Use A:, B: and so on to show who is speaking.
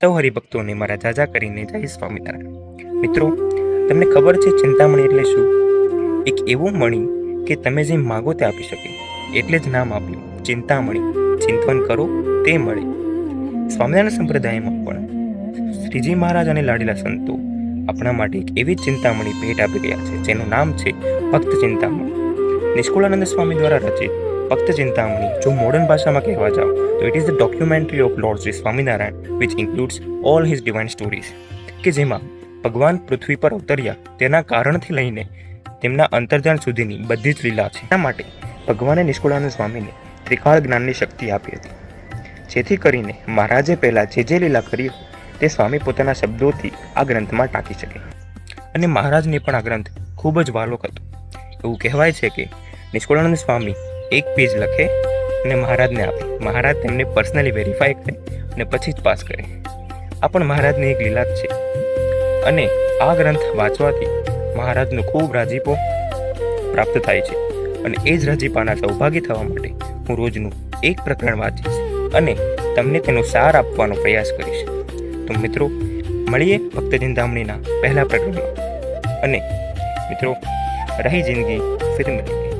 A: સૌ હરિભક્તોને મારા જાજા કરીને જય સ્વામિનારાયણ। મિત્રો, તમને ખબર છે ચિંતામણી એટલે શું? એક એવું મણી કે તમે જે માગો તે આપી શકે, એટલે જ નામ આપ્યું ચિંતામણી। ચિંતન કરો તે મળે। સ્વામિનારાયણ સંપ્રદાયમાં પણ શ્રીજી મહારાજ અને લાડીલા સંતો આપણા માટે એક એવી ચિંતામણી ભેટ આપી ગયા છે, જેનું નામ છે ભક્ત ચિંતામણી। નિષ્કુળાનંદ સ્વામી દ્વારા રચિત ભક્ત ચિંતામણી જો મોડર્ન ભાષામાં કહેવા જાઓ તો it is the documentary of lord Shri Swaminarayan which includes all his divine stories, કે જેમાં ભગવાન પૃથ્વી પર અવતર્યા તેના કારણથી લઈને તેમના અંતર્ધ્યાન સુધીની બધી જ લીલા છે। એના માટે ભગવાને નિષ્કુળાનંદ સ્વામીને ત્રિકાળ જ્ઞાનની શક્તિ આપી હતી, જેથી કરીને મહારાજે પહેલાં જે લીલા કરી તે સ્વામી પોતાના શબ્દોથી આ ગ્રંથમાં ટાંકી શકે। અને મહારાજને પણ આ ગ્રંથ ખૂબ જ વાલો હતો। એવું કહેવાય છે કે નિષ્કુળાનંદ સ્વામી એક પેજ લખે અને મહારાજને આપે, મહારાજ તેમને પર્સનલી વેરીફાઈ કરે અને પછી જ પાસ કરે। આ પણ મહારાજની એક લીલા જ છે। અને આ ગ્રંથ વાંચવાથી મહારાજનો ખૂબ રાજીપો પ્રાપ્ત થાય છે, અને એ જ રાજીપાના સૌભાગી થવા માટે હું રોજનું એક પ્રકરણ વાંચીશ અને તમને તેનો સાર આપવાનો પ્રયાસ કરીશ। તો મિત્રો, મળીએ ભક્ત ચિંતામણીના પહેલા પ્રકરણમાં। અને મિત્રો, રહી જિંદગી ફિર મિલેંગે।